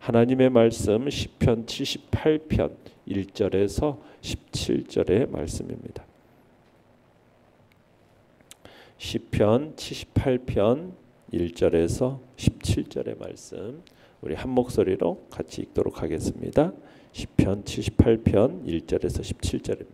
하나님의 말씀 시편 78편 1절에서 17절의 말씀입니다. 시편 78편 1절에서 17절의 말씀 우리 한 목소리로 같이 읽도록 하겠습니다. 시편 78편 1절에서 17절입니다.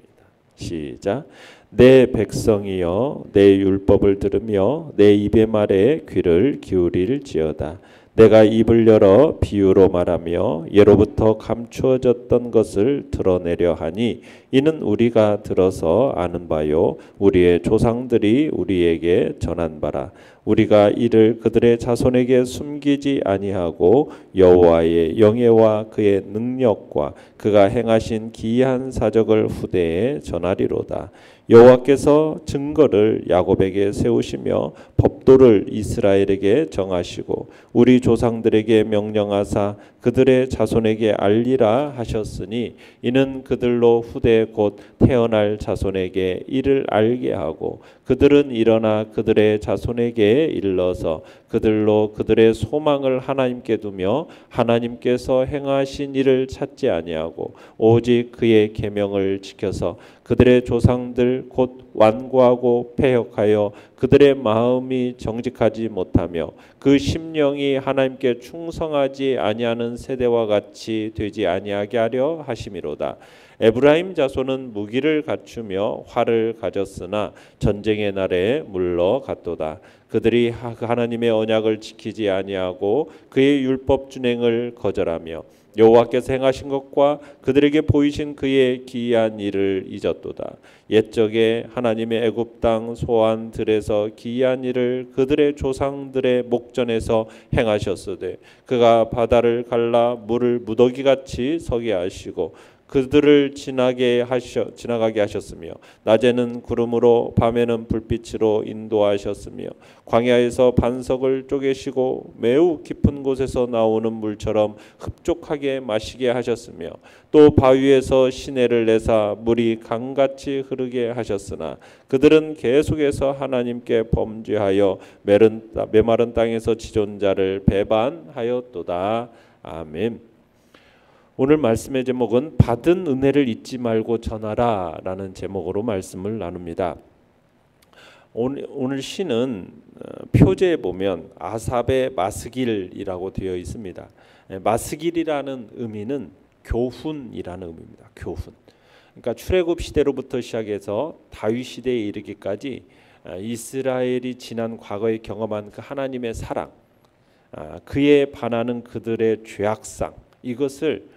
시작. 내 백성이여 내 율법을 들으며 내 입의 말에 귀를 기울일지어다. 내가 입을 열어 비유로 말하며 예로부터 감추어졌던 것을 드러내려 하니 이는 우리가 들어서 아는 바요 우리의 조상들이 우리에게 전한 바라. 우리가 이를 그들의 자손에게 숨기지 아니하고 여호와의 영예와 그의 능력과 그가 행하신 기이한 사적을 후대에 전하리로다. 여호와께서 증거를 야곱에게 세우시며 법도를 이스라엘에게 정하시고 우리 조상들에게 명령하사 그들의 자손에게 알리라 하셨으니 이는 그들로 후대 곧 태어날 자손에게 이를 알게 하고 그들은 일어나 그들의 자손에게 일러서 그들로 그들의 소망을 하나님께 두며 하나님께서 행하신 일을 찾지 아니하고 오직 그의 계명을 지켜서 그들의 조상들 곧 완고하고 패역하여 그들의 마음이 정직하지 못하며 그 심령이 하나님께 충성하지 아니하는 세대와 같이 되지 아니하게 하려 하심이로다. 에브라임 자손은 무기를 갖추며 활을 가졌으나 전쟁의 날에 물러갔도다. 그들이 하나님의 언약을 지키지 아니하고 그의 율법 준행을 거절하며 여호와께서 행하신 것과 그들에게 보이신 그의 기이한 일을 잊었도다. 옛적에 하나님의 애굽 땅 소안 들에서 기이한 일을 그들의 조상들의 목전에서 행하셨으되 그가 바다를 갈라 물을 무더기같이 서게 하시고 그들을 지나가게 하셨으며 낮에는 구름으로 밤에는 불빛으로 인도하셨으며 광야에서 반석을 쪼개시고 매우 깊은 곳에서 나오는 물처럼 흡족하게 마시게 하셨으며 또 바위에서 시내를 내사 물이 강같이 흐르게 하셨으나 그들은 계속해서 하나님께 범죄하여 메마른 땅에서 지존자를 배반하였도다. 아멘. 오늘 말씀의 제목은 받은 은혜를 잊지 말고 전하라 라는 제목으로 말씀을 나눕니다. 오늘 시는 표제에 보면 아삽의 마스길이라고 되어 있습니다. 마스길이라는 의미는 교훈이라는 의미입니다. 교훈. 그러니까 출애굽 시대로부터 시작해서 다윗 시대에 이르기까지 이스라엘이 지난 과거에 경험한 그 하나님의 사랑, 그에 반하는 그들의 죄악상, 이것을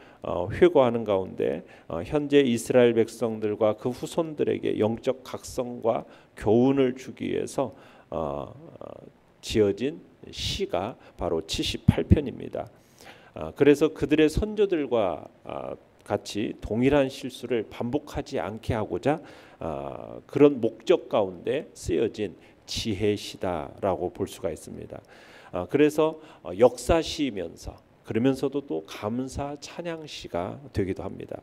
회고하는 가운데 현재 이스라엘 백성들과 그 후손들에게 영적 각성과 교훈을 주기 위해서 지어진 시가 바로 78편입니다. 그래서 그들의 선조들과 같이 동일한 실수를 반복하지 않게 하고자 그런 목적 가운데 쓰여진 지혜시다라고 볼 수가 있습니다. 그래서 역사시면서 그러면서도 또 감사 찬양시가 되기도 합니다.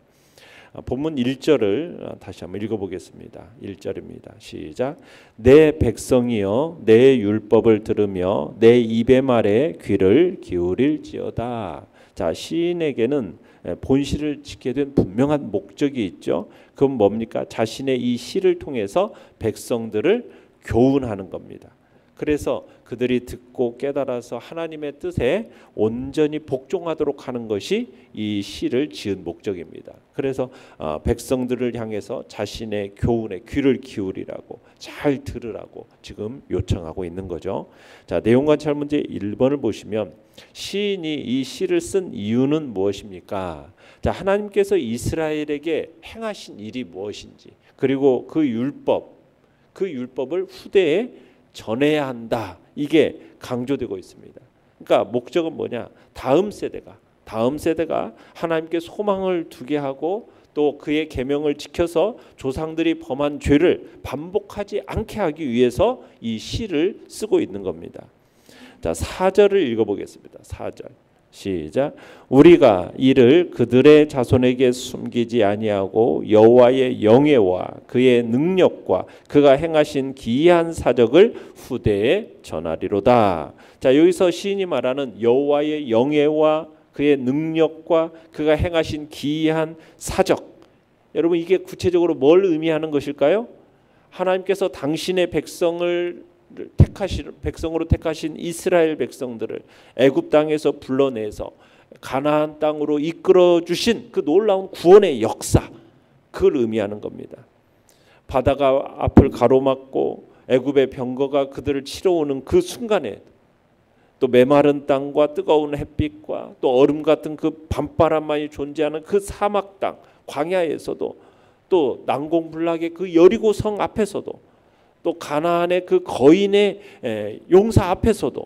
본문 1절을 다시 한번 읽어보겠습니다. 1절입니다. 시작. 내 백성이여 내 율법을 들으며 내 입의 말에 귀를 기울일지어다. 자, 시인에게는 본시를 짓게 된 분명한 목적이 있죠. 그건 뭡니까? 자신의 이 시를 통해서 백성들을 교훈하는 겁니다. 그래서 그들이 듣고 깨달아서 하나님의 뜻에 온전히 복종하도록 하는 것이 이 시를 지은 목적입니다. 그래서 백성들을 향해서 자신의 교훈에 귀를 기울이라고, 잘 들으라고 지금 요청하고 있는 거죠. 자, 내용관찰 문제 1번을 보시면 시인이 이 시를 쓴 이유는 무엇입니까? 자, 하나님께서 이스라엘에게 행하신 일이 무엇인지, 그리고 그 율법을 후대에 전해야 한다. 이게 강조되고 있습니다. 그러니까 목적은 뭐냐? 다음 세대가 하나님께 소망을 두게 하고 또 그의 계명을 지켜서 조상들이 범한 죄를 반복하지 않게 하기 위해서 이 시를 쓰고 있는 겁니다. 자, 4절을 읽어보겠습니다. 4절. 시작. 우리가 이를 그들의 자손에게 숨기지 아니하고 여호와의 영예와 그의 능력과 그가 행하신 기이한 사적을 후대에 전하리로다. 자, 여기서 시인이 말하는 여호와의 영예와 그의 능력과 그가 행하신 기이한 사적. 여러분 이게 구체적으로 뭘 의미하는 것일까요? 하나님께서 당신의 백성으로 택하신 이스라엘 백성들을 애굽 땅에서 불러내서 가나안 땅으로 이끌어 주신 그 놀라운 구원의 역사, 그걸 의미하는 겁니다. 바다가 앞을 가로막고 애굽의 병거가 그들을 치러 오는 그 순간에 또 메마른 땅과 뜨거운 햇빛과 또 얼음 같은 그 밤바람만이 존재하는 그 사막 땅 광야에서도, 또 난공불락의 그 여리고 성 앞에서도, 또 가나안의 그 거인의 용사 앞에서도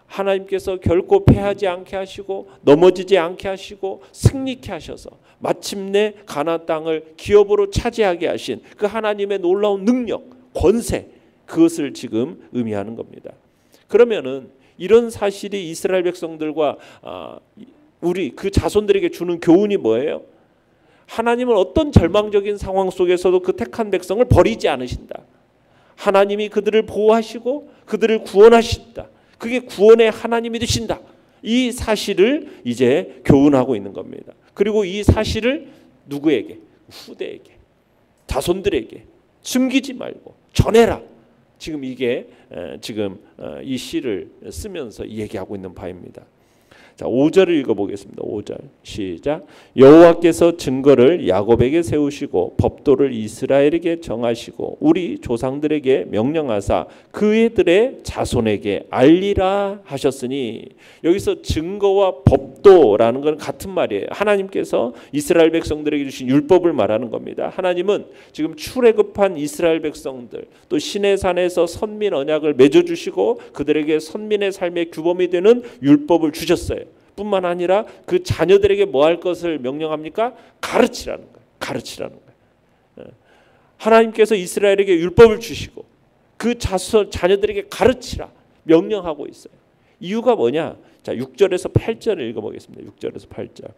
하나님께서 결코 패하지 않게 하시고 넘어지지 않게 하시고 승리케 하셔서 마침내 가나안 땅을 기업으로 차지하게 하신 그 하나님의 놀라운 능력, 권세, 그것을 지금 의미하는 겁니다. 그러면은 이런 사실이 이스라엘 백성들과 우리 그 자손들에게 주는 교훈이 뭐예요? 하나님은 어떤 절망적인 상황 속에서도 그 택한 백성을 버리지 않으신다. 하나님이 그들을 보호하시고 그들을 구원하신다. 그게 구원의 하나님이 되신다. 이 사실을 이제 교훈하고 있는 겁니다. 그리고 이 사실을 누구에게? 후대에게, 자손들에게 숨기지 말고 전해라. 지금 이게 지금 이 시를 쓰면서 얘기하고 있는 바입니다. 자, 5절을 읽어보겠습니다. 5절 시작. 여호와께서 증거를 야곱에게 세우시고 법도를 이스라엘에게 정하시고 우리 조상들에게 명령하사 그들의 자손에게 알리라 하셨으니, 여기서 증거와 법도라는 건 같은 말이에요. 하나님께서 이스라엘 백성들에게 주신 율법을 말하는 겁니다. 하나님은 지금 출애굽한 이스라엘 백성들, 또 시내산에서 선민 언약을 맺어주시고 그들에게 선민의 삶의 규범이 되는 율법을 주셨어요. 뿐만 아니라 그 자녀들에게 뭐 할 것을 명령합니까? 가르치라는 거예요. 가르치라는 거예요. 하나님께서 이스라엘에게 율법을 주시고 그 자녀들에게 가르치라 명령하고 있어요. 이유가 뭐냐? 자, 6절에서 8절을 읽어보겠습니다. 6절에서 8절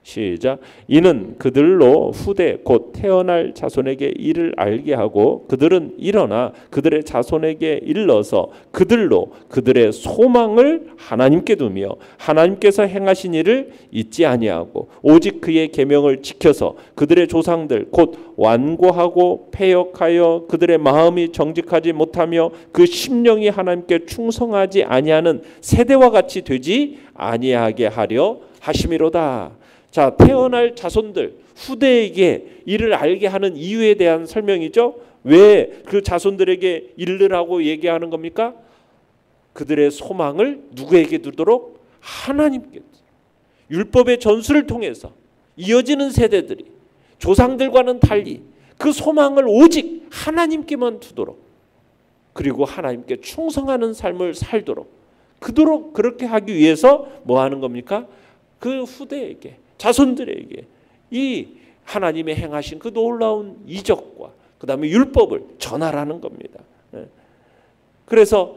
시작. 이는 그들로 후대 곧 태어날 자손에게 이를 알게 하고 그들은 일어나 그들의 자손에게 일러서 그들로 그들의 소망을 하나님께 두며 하나님께서 행하신 일을 잊지 아니하고 오직 그의 계명을 지켜서 그들의 조상들 곧 완고하고 패역하여 그들의 마음이 정직하지 못하며 그 심령이 하나님께 충성하지 아니하는 세대와 같이 되지 아니하게 하려 하심이로다. 자, 태어날 자손들, 후대에게 이를 알게 하는 이유에 대한 설명이죠. 왜 그 자손들에게 이르라고 얘기하는 겁니까? 그들의 소망을 누구에게 두도록? 하나님께. 율법의 전수를 통해서 이어지는 세대들이 조상들과는 달리 그 소망을 오직 하나님께만 두도록, 그리고 하나님께 충성하는 삶을 살도록, 그도록 그렇게 하기 위해서 뭐 하는 겁니까? 그 후대에게, 자손들에게 이 하나님의 행하신 그 놀라운 이적과 그 다음에 율법을 전하라는 겁니다. 그래서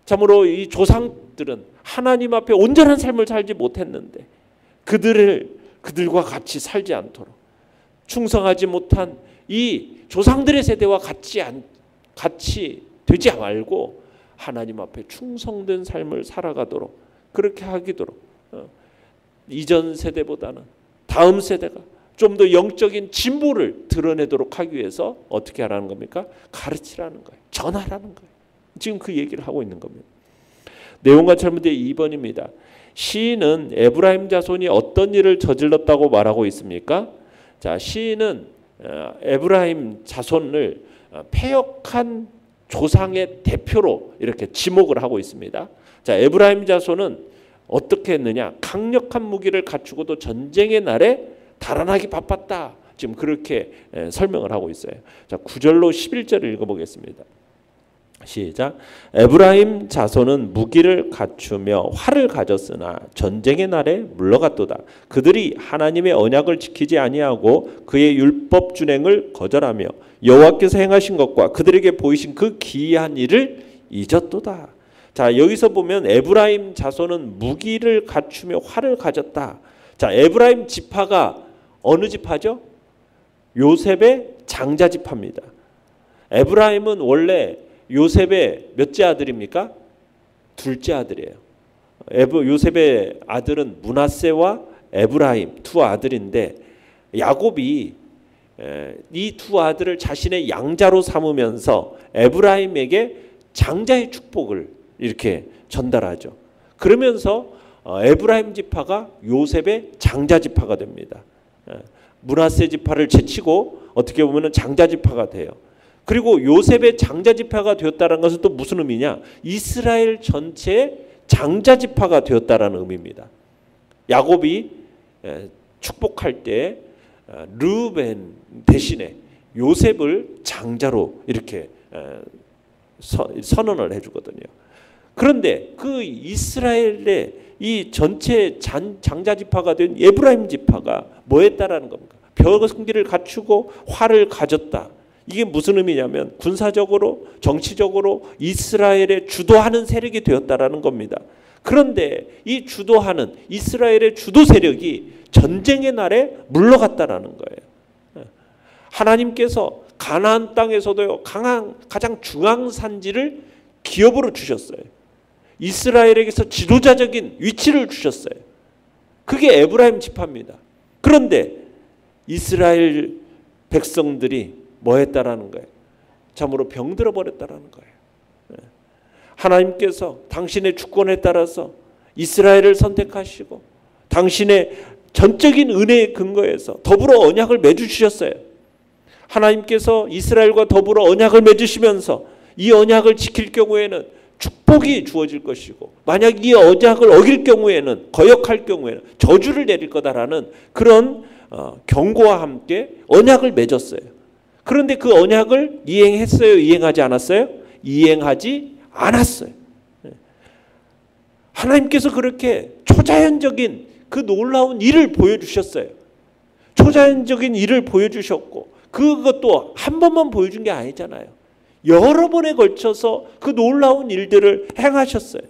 참으로 이 조상들은 하나님 앞에 온전한 삶을 살지 못했는데 그들과 같이 살지 않도록, 충성하지 못한 이 조상들의 세대와 같이 되지 말고 하나님 앞에 충성된 삶을 살아가도록, 그렇게 하기도록 이전 세대보다는 다음 세대가 좀 더 영적인 진보를 드러내도록 하기 위해서 어떻게 하라는 겁니까? 가르치라는 거예요. 전하라는 거예요. 지금 그 얘기를 하고 있는 겁니다. 내용과 잘못된 2번입니다. 시인은 에브라임 자손이 어떤 일을 저질렀다고 말하고 있습니까? 자, 시인은 에브라임 자손을 패역한 조상의 대표로 이렇게 지목을 하고 있습니다. 자, 에브라임 자손은 어떻게 했느냐? 강력한 무기를 갖추고도 전쟁의 날에 달아나기 바빴다. 지금 그렇게 설명을 하고 있어요. 자, 9절로 11절을 읽어보겠습니다. 시작. 에브라임 자손은 무기를 갖추며 활을 가졌으나 전쟁의 날에 물러갔도다. 그들이 하나님의 언약을 지키지 아니하고 그의 율법 준행을 거절하며 여호와께서 행하신 것과 그들에게 보이신 그 기이한 일을 잊었도다. 자, 여기서 보면 에브라임 자손은 무기를 갖추며 활을 가졌다. 자, 에브라임 지파가 어느 지파죠? 요셉의 장자 지파입니다. 에브라임은 원래 요셉의 몇째 아들입니까? 둘째 아들이에요. 요셉의 아들은 므낫세와 에브라임 두 아들인데 야곱이 이 두 아들을 자신의 양자로 삼으면서 에브라임에게 장자의 축복을 이렇게 전달하죠. 그러면서 에브라임 지파가 요셉의 장자 지파가 됩니다. 므낫세 지파를 제치고 어떻게 보면 장자 지파가 돼요. 그리고 요셉의 장자 지파가 되었다는 것은 또 무슨 의미냐? 이스라엘 전체의 장자 지파가 되었다라는 의미입니다. 야곱이 축복할 때 르우벤 대신에 요셉을 장자로 이렇게 선언을 해주거든요. 그런데 그 이스라엘의 이 전체 장자 지파가 된 에브라임 지파가 뭐 했다라는 겁니까? 벼슬기를 갖추고 활을 가졌다. 이게 무슨 의미냐면 군사적으로 정치적으로 이스라엘의 주도하는 세력이 되었다라는 겁니다. 그런데 이 주도하는 이스라엘의 주도 세력이 전쟁의 날에 물러갔다라는 거예요. 하나님께서 가나안 땅에서도요 가장 중앙 산지를 기업으로 주셨어요. 이스라엘에게서 지도자적인 위치를 주셨어요. 그게 에브라임 지파입니다. 그런데 이스라엘 백성들이 뭐 했다라는 거예요? 참으로 병들어 버렸다라는 거예요. 하나님께서 당신의 주권에 따라서 이스라엘을 선택하시고 당신의 전적인 은혜의 근거에서 더불어 언약을 맺으셨어요. 하나님께서 이스라엘과 더불어 언약을 맺으시면서 이 언약을 지킬 경우에는 축복이 주어질 것이고 만약 이 언약을 어길 경우에는 거역할 경우에는 저주를 내릴 거다라는 그런 경고와 함께 언약을 맺었어요. 그런데 그 언약을 이행했어요? 이행하지 않았어요? 이행하지 않았어요. 하나님께서 그렇게 초자연적인 그 놀라운 일을 보여주셨어요. 초자연적인 일을 보여주셨고 그것도 한 번만 보여준 게 아니잖아요. 여러 번에 걸쳐서 그 놀라운 일들을 행하셨어요.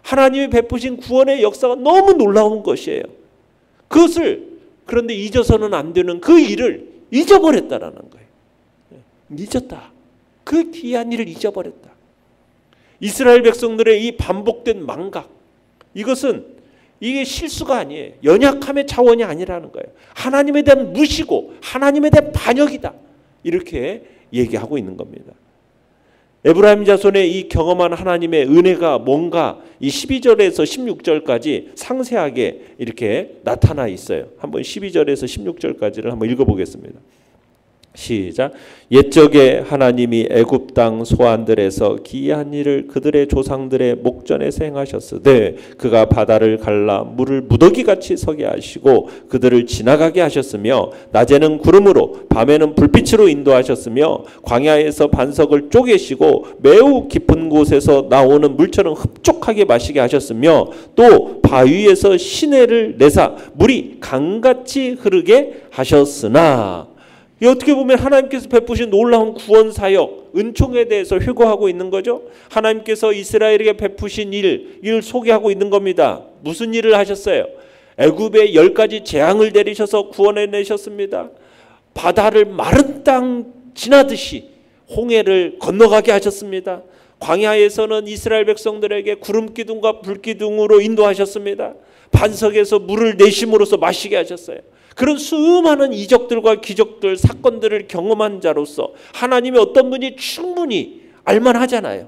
하나님이 베푸신 구원의 역사가 너무 놀라운 것이에요. 그것을 그런데 잊어서는 안 되는 그 일을 잊어버렸다라는 거예요. 잊었다. 그 귀한 일을 잊어버렸다. 이스라엘 백성들의 이 반복된 망각, 이게 실수가 아니에요. 연약함의 차원이 아니라는 거예요. 하나님에 대한 무시고 하나님에 대한 반역이다. 이렇게 얘기하고 있는 겁니다. 에브라임 자손의 이 경험한 하나님의 은혜가 뭔가 이 12절에서 16절까지 상세하게 이렇게 나타나 있어요. 한번 12절에서 16절까지를 한번 읽어보겠습니다. 시작. 옛적에 하나님이 애굽 땅 소안들에서 기이한 일을 그들의 조상들의 목전에서 행하셨으되 그가 바다를 갈라 물을 무더기같이 서게 하시고 그들을 지나가게 하셨으며 낮에는 구름으로 밤에는 불빛으로 인도하셨으며 광야에서 반석을 쪼개시고 매우 깊은 곳에서 나오는 물처럼 흡족하게 마시게 하셨으며 또 바위에서 시내를 내사 물이 강같이 흐르게 하셨으나 어떻게 보면 하나님께서 베푸신 놀라운 구원 사역, 은총에 대해서 회고하고 있는 거죠. 하나님께서 이스라엘에게 베푸신 일을 소개하고 있는 겁니다. 무슨 일을 하셨어요? 애굽에 10가지 재앙을 내리셔서 구원해내셨습니다. 바다를 마른 땅 지나듯이 홍해를 건너가게 하셨습니다. 광야에서는 이스라엘 백성들에게 구름 기둥과 불 기둥으로 인도하셨습니다. 반석에서 물을 내심으로써 마시게 하셨어요. 그런 수많은 이적들과 기적들, 사건들을 경험한 자로서 하나님이 어떤 분이 충분히 알만하잖아요.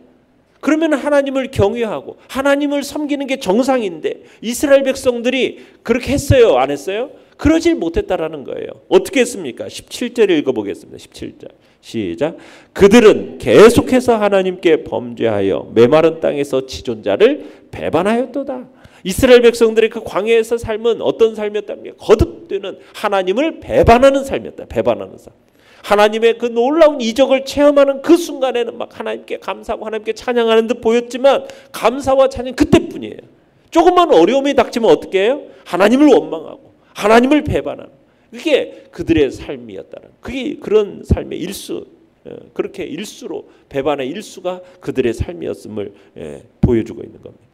그러면 하나님을 경외하고 하나님을 섬기는 게 정상인데 이스라엘 백성들이 그렇게 했어요? 안 했어요? 그러질 못했다라는 거예요. 어떻게 했습니까? 17절 읽어보겠습니다. 17절 시작. 그들은 계속해서 하나님께 범죄하여 메마른 땅에서 지존자를 배반하였도다. 이스라엘 백성들의 그 광야에서 삶은 어떤 삶이었답니까? 거듭되는 하나님을 배반하는 삶이었다. 배반하는 삶. 하나님의 그 놀라운 이적을 체험하는 그 순간에는 막 하나님께 감사하고 하나님께 찬양하는 듯 보였지만 감사와 찬양 그때뿐이에요. 조금만 어려움이 닥치면 어떻게 해요? 하나님을 원망하고 하나님을 배반하는 그게 그들의 삶이었다는 그게 그런 삶의 일수 그렇게 일수로 배반의 일수가 그들의 삶이었음을 보여주고 있는 겁니다.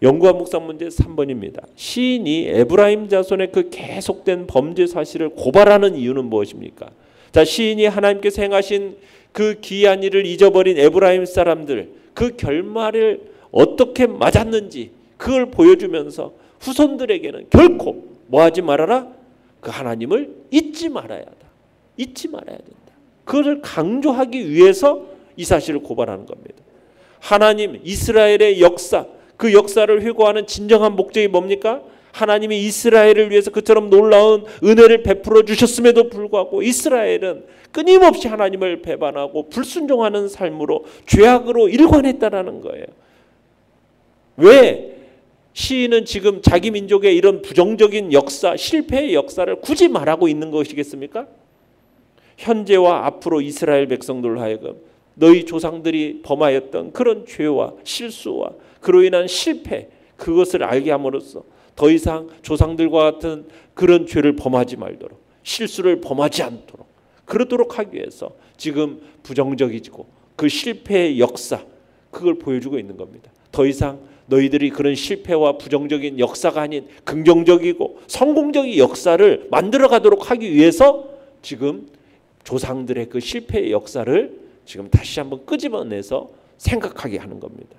연구와 묵상 문제 3번입니다. 시인이 에브라임 자손의 그 계속된 범죄 사실을 고발하는 이유는 무엇입니까? 자, 시인이 하나님께서 행하신 그 기이한 일을 잊어버린 에브라임 사람들 그 결말을 어떻게 맞았는지 그걸 보여주면서 후손들에게는 결코 뭐하지 말아라? 그 하나님을 잊지 말아야 한다. 잊지 말아야 된다. 그것을 강조하기 위해서 이 사실을 고발하는 겁니다. 하나님 이스라엘의 역사, 그 역사를 회고하는 진정한 목적이 뭡니까? 하나님이 이스라엘을 위해서 그처럼 놀라운 은혜를 베풀어 주셨음에도 불구하고 이스라엘은 끊임없이 하나님을 배반하고 불순종하는 삶으로 죄악으로 일관했다라는 거예요. 왜 시인은 지금 자기 민족의 이런 부정적인 역사, 실패의 역사를 굳이 말하고 있는 것이겠습니까? 현재와 앞으로 이스라엘 백성들 하여금 너희 조상들이 범하였던 그런 죄와 실수와 그로 인한 실패, 그것을 알게 함으로써 더 이상 조상들과 같은 그런 죄를 범하지 말도록, 실수를 범하지 않도록 그러도록 하기 위해서 지금 부정적이고 그 실패의 역사, 그걸 보여주고 있는 겁니다. 더 이상 너희들이 그런 실패와 부정적인 역사가 아닌 긍정적이고 성공적인 역사를 만들어가도록 하기 위해서 지금 조상들의 그 실패의 역사를 지금 다시 한번 끄집어내서 생각하게 하는 겁니다.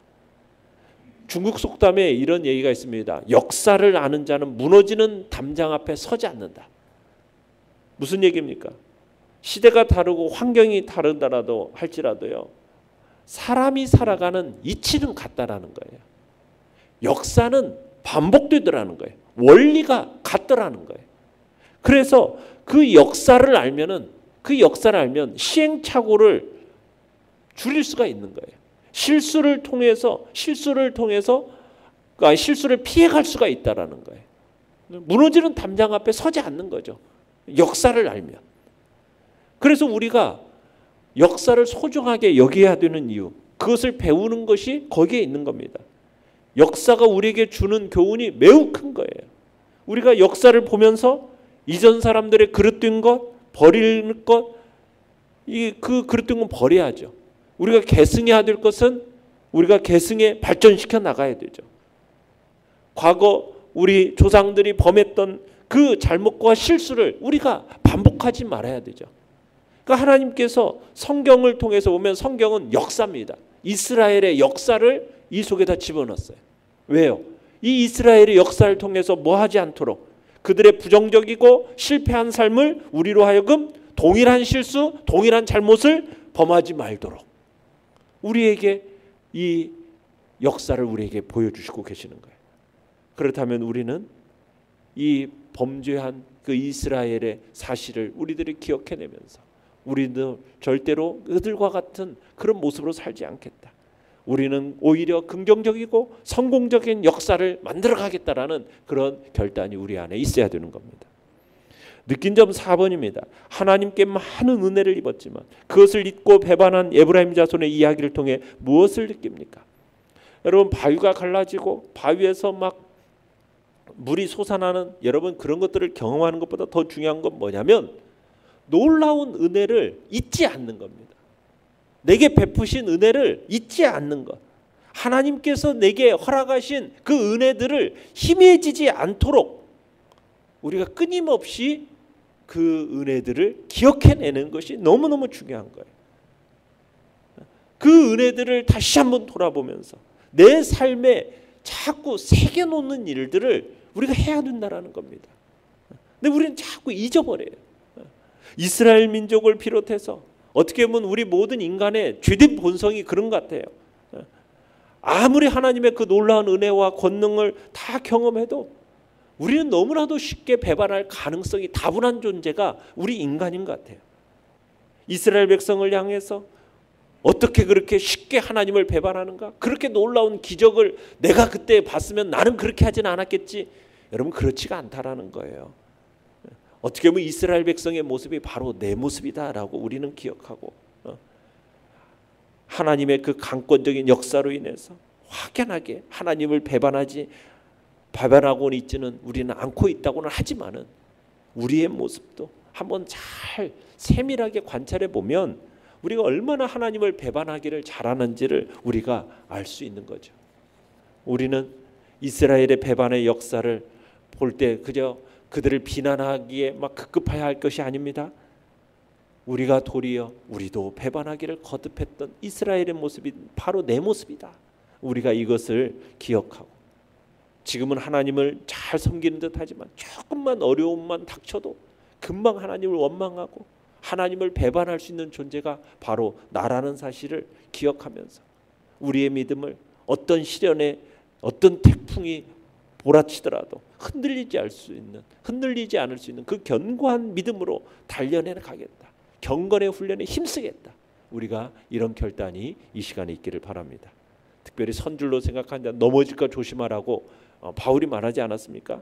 중국 속담에 이런 얘기가 있습니다. 역사를 아는 자는 무너지는 담장 앞에 서지 않는다. 무슨 얘기입니까? 시대가 다르고 환경이 다르다라도 할지라도요, 사람이 살아가는 이치는 같다라는 거예요. 역사는 반복되더라는 거예요. 원리가 같더라는 거예요. 그래서 그 역사를 알면 시행착오를 줄일 수가 있는 거예요. 실수를 통해서 실수를 피해갈 수가 있다라는 거예요. 무너지는 담장 앞에 서지 않는 거죠. 역사를 알면. 그래서 우리가 역사를 소중하게 여겨야 되는 이유, 그것을 배우는 것이 거기에 있는 겁니다. 역사가 우리에게 주는 교훈이 매우 큰 거예요. 우리가 역사를 보면서 이전 사람들의 그릇된 것, 버릴 것, 그 그릇된 건 버려야죠. 우리가 계승해야 될 것은 우리가 계승해 발전시켜 나가야 되죠. 과거 우리 조상들이 범했던 그 잘못과 실수를 우리가 반복하지 말아야 되죠. 그러니까 하나님께서 성경을 통해서 보면 성경은 역사입니다. 이스라엘의 역사를 이 속에다 집어넣었어요. 왜요? 이 이스라엘의 역사를 통해서 뭐 하지 않도록, 그들의 부정적이고 실패한 삶을 우리로 하여금 동일한 실수, 동일한 잘못을 범하지 말도록 우리에게 이 역사를 우리에게 보여주시고 계시는 거예요. 그렇다면 우리는 이 범죄한 그 이스라엘의 사실을 우리들이 기억해내면서 우리도 절대로 그들과 같은 그런 모습으로 살지 않겠다. 우리는 오히려 긍정적이고 성공적인 역사를 만들어가겠다라는 그런 결단이 우리 안에 있어야 되는 겁니다. 느낀 점 4번입니다. 하나님께 많은 은혜를 입었지만 그것을 잊고 배반한 에브라임 자손의 이야기를 통해 무엇을 느낍니까? 여러분, 바위가 갈라지고 바위에서 막 물이 솟아나는, 여러분 그런 것들을 경험하는 것보다 더 중요한 건 뭐냐면 놀라운 은혜를 잊지 않는 겁니다. 내게 베푸신 은혜를 잊지 않는 것. 하나님께서 내게 허락하신 그 은혜들을 희미해지지 않도록 우리가 끊임없이 그 은혜들을 기억해내는 것이 너무너무 중요한 거예요. 그 은혜들을 다시 한번 돌아보면서 내 삶에 자꾸 새겨놓는 일들을 우리가 해야 된다는 겁니다. 근데 우리는 자꾸 잊어버려요. 이스라엘 민족을 비롯해서 어떻게 보면 우리 모든 인간의 죄된 본성이 그런 것 같아요. 아무리 하나님의 그 놀라운 은혜와 권능을 다 경험해도 우리는 너무나도 쉽게 배반할 가능성이 다분한 존재가 우리 인간인 것 같아요. 이스라엘 백성을 향해서 어떻게 그렇게 쉽게 하나님을 배반하는가? 그렇게 놀라운 기적을 내가 그때 봤으면 나는 그렇게 하지는 않았겠지. 여러분, 그렇지가 않다라는 거예요. 어떻게 보면 이스라엘 백성의 모습이 바로 내 모습이다라고 우리는 기억하고, 하나님의 그 강권적인 역사로 인해서 확연하게 하나님을 배반하고는 있지는 우리는 않고 있다고는 하지만은 우리의 모습도 한번 잘 세밀하게 관찰해 보면 우리가 얼마나 하나님을 배반하기를 잘하는지를 우리가 알 수 있는 거죠. 우리는 이스라엘의 배반의 역사를 볼 때 그저 그들을 비난하기에 막 급급해야 할 것이 아닙니다. 우리가 도리어 우리도 배반하기를 거듭했던 이스라엘의 모습이 바로 내 모습이다. 우리가 이것을 기억하고 지금은 하나님을 잘 섬기는 듯 하지만 조금만 어려움만 닥쳐도 금방 하나님을 원망하고 하나님을 배반할 수 있는 존재가 바로 나라는 사실을 기억하면서 우리의 믿음을 어떤 시련에 어떤 태풍이 몰아치더라도 흔들리지 않을 수 있는 그 견고한 믿음으로 단련해 가겠다. 경건의 훈련에 힘쓰겠다. 우리가 이런 결단이 이 시간에 있기를 바랍니다. 특별히 선줄로 생각한다. 넘어질까 조심하라고 바울이 말하지 않았습니까?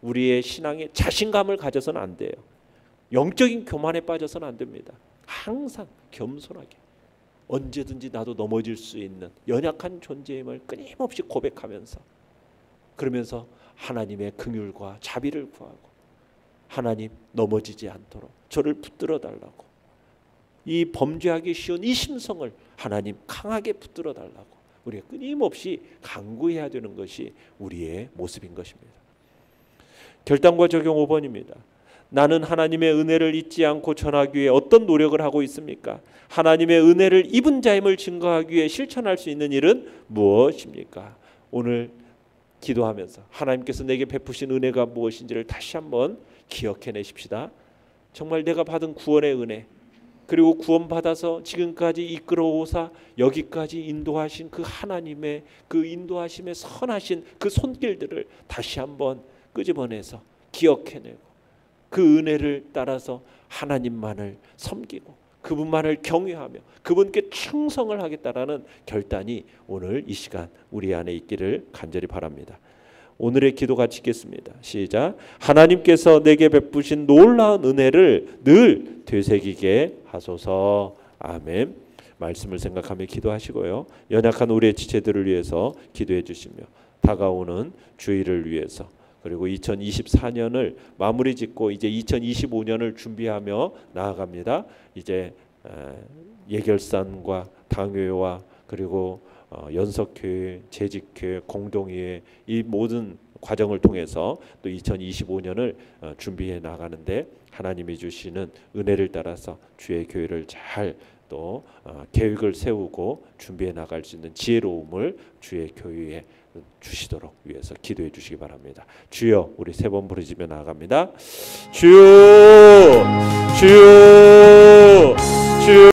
우리의 신앙에 자신감을 가져서는 안 돼요. 영적인 교만에 빠져서는 안 됩니다. 항상 겸손하게 언제든지 나도 넘어질 수 있는 연약한 존재임을 끊임없이 고백하면서 그러면서 하나님의 긍휼과 자비를 구하고 하나님 넘어지지 않도록 저를 붙들어 달라고 이 범죄하기 쉬운 이 심성을 하나님 강하게 붙들어 달라고 우리가 끊임없이 간구해야 되는 것이 우리의 모습인 것입니다. 결단과 적용 5번입니다. 나는 하나님의 은혜를 잊지 않고 전하기 위해 어떤 노력을 하고 있습니까? 하나님의 은혜를 입은 자임을 증거하기 위해 실천할 수 있는 일은 무엇입니까? 오늘 기도하면서 하나님께서 내게 베푸신 은혜가 무엇인지를 다시 한번 기억해내십시다. 정말 내가 받은 구원의 은혜 그리고 구원받아서 지금까지 이끌어오사 여기까지 인도하신 그 하나님의 그 인도하심에 선하신 그 손길들을 다시 한번 끄집어내서 기억해내고 그 은혜를 따라서 하나님만을 섬기고 그분만을 경외하며 그분께 충성을 하겠다라는 결단이 오늘 이 시간 우리 안에 있기를 간절히 바랍니다. 오늘의 기도 같이 읽겠습니다. 시작. 하나님께서 내게 베푸신 놀라운 은혜를 늘 되새기게 하소서. 아멘. 말씀을 생각하며 기도하시고요. 연약한 우리의 지체들을 위해서 기도해 주시며 다가오는 주일을 위해서 그리고 2024년을 마무리 짓고 이제 2025년을 준비하며 나아갑니다. 이제 예결산과 당회와 그리고 연석교회, 재직교회, 공동회의 이 모든 과정을 통해서 또 2025년을 준비해 나가는데 하나님이 주시는 은혜를 따라서 주의 교회를 잘 또 계획을 세우고 준비해 나갈 수 있는 지혜로움을 주의 교회에 주시도록 위해서 기도해 주시기 바랍니다. 주여, 우리 세 번 부르짖며 나아갑니다. 주여, 주여, 주여.